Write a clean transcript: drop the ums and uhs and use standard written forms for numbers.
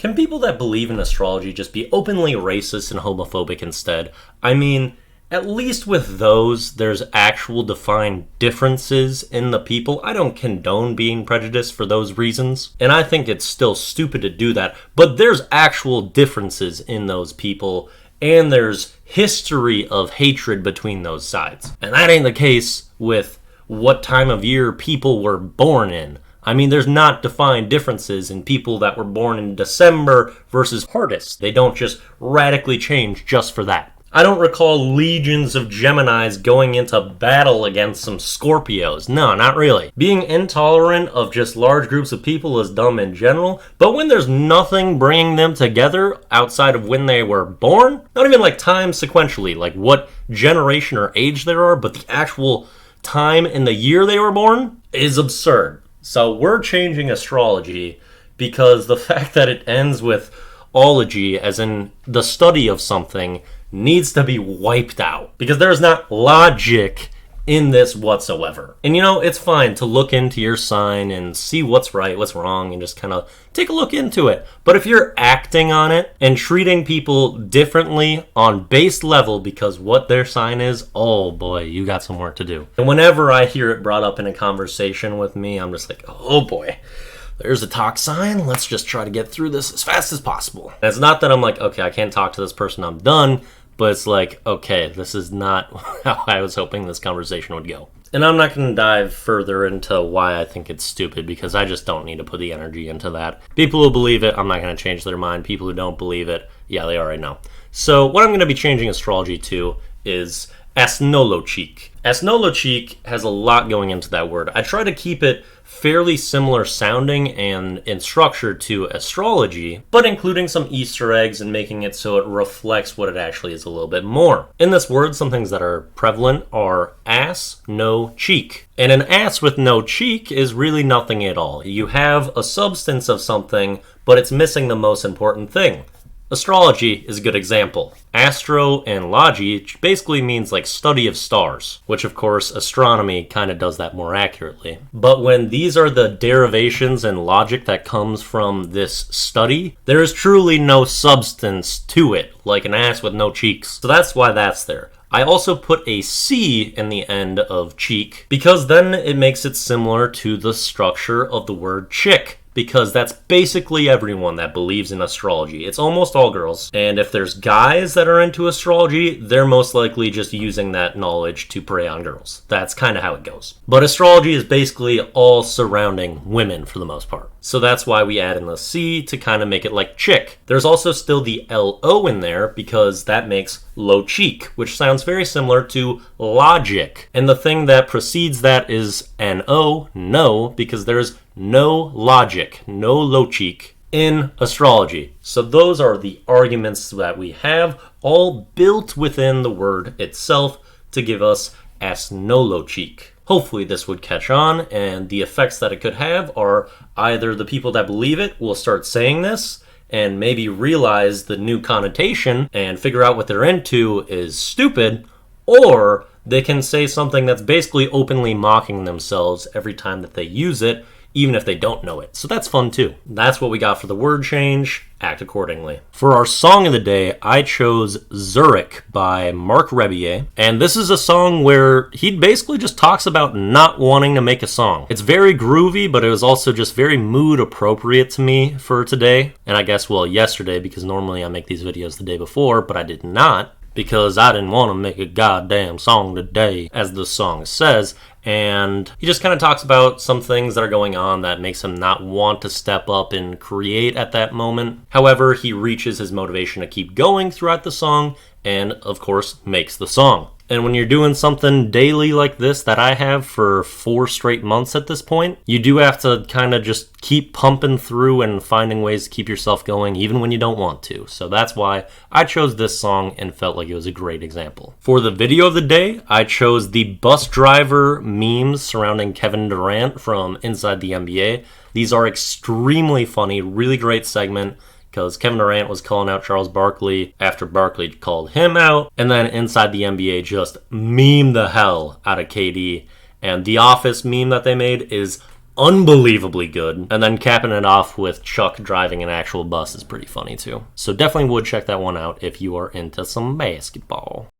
Can people that believe in astrology just be openly racist and homophobic instead? I mean, at least with those, there's actual defined differences in the people. I don't condone being prejudiced for those reasons, and I think it's still stupid to do that, but there's actual differences in those people, and there's history of hatred between those sides. And that ain't the case with what time of year people were born in. I mean, there's not defined differences in people that were born in December versus artists. They don't just radically change just for that. I don't recall legions of Geminis going into battle against some Scorpios. No, not really. Being intolerant of just large groups of people is dumb in general, but when there's nothing bringing them together outside of when they were born, not even like time sequentially, like what generation or age they are, but the actual time in the year they were born is absurd. So we're changing astrology because the fact that it ends with ology, as in the study of something, needs to be wiped out because there's not logic in this whatsoever. And you know, it's fine to look into your sign and see what's right, what's wrong, and just kind of take a look into it. But if you're acting on it and treating people differently on base level because what their sign is, oh boy, you got some work to do. And whenever I hear it brought up in a conversation with me, I'm just like, oh boy, there's a talk sign. Let's just try to get through this as fast as possible. And it's not that I'm like, okay, I can't talk to this person, I'm done. But it's like, okay, this is not how I was hoping this conversation would go. And I'm not going to dive further into why I think it's stupid, because I just don't need to put the energy into that. People who believe it, I'm not going to change their mind. People who don't believe it, yeah, they already know. So what I'm going to be changing astrology to is Astrology. Astrology has a lot going into that word. I try to keep it fairly similar sounding and in structure to astrology, but including some Easter eggs and making it so it reflects what it actually is a little bit more. In this word, some things that are prevalent are ass, no cheek. And an ass with no cheek is really nothing at all. You have a substance of something, but it's missing the most important thing. Astrology is a good example. Astro and logy basically means like study of stars, which of course astronomy kind of does that more accurately. But when these are the derivations and logic that comes from this study, there is truly no substance to it, like an ass with no cheeks. So that's why that's there. I also put a C in the end of cheek because then it makes it similar to the structure of the word chick. Because that's basically everyone that believes in astrology. It's almost all girls. And if there's guys that are into astrology, they're most likely just using that knowledge to prey on girls. That's kind of how it goes. But astrology is basically all surrounding women for the most part. So that's why we add in the C to kind of make it like chick. There's also still the LO in there because that makes low cheek, which sounds very similar to logic. And the thing that precedes that is NO, no, because there's no logic, no low cheek in astrology. So those are the arguments that we have, all built within the word itself to give us astrology. Hopefully this would catch on, and the effects that it could have are either the people that believe it will start saying this and maybe realize the new connotation and figure out what they're into is stupid, or they can say something that's basically openly mocking themselves every time that they use it, even if they don't know it. So that's fun too. That's what we got for the word change. Act accordingly. For our song of the day, I chose Zurich by Mark Rebier. And this is a song where he basically just talks about not wanting to make a song. It's very groovy, but it was also just very mood appropriate to me for today. And I guess, well, yesterday, because normally I make these videos the day before, but I did not, because I didn't want to make a goddamn song today, as the song says. And he just kind of talks about some things that are going on that makes him not want to step up and create at that moment. However, he reaches his motivation to keep going throughout the song and, of course, makes the song. And when you're doing something daily like this that I have for 4 straight months at this point, you do have to kind of just keep pumping through and finding ways to keep yourself going even when you don't want to. So that's why I chose this song and felt like it was a great example. For the video of the day, I chose the bus driver memes surrounding Kevin Durant from Inside the NBA. These are extremely funny, really great segment, because Kevin Durant was calling out Charles Barkley after Barkley called him out. And then Inside the NBA just meme the hell out of KD. And the Office meme that they made is unbelievably good. And then capping it off with Chuck driving an actual bus is pretty funny too. So definitely would check that one out if you are into some basketball.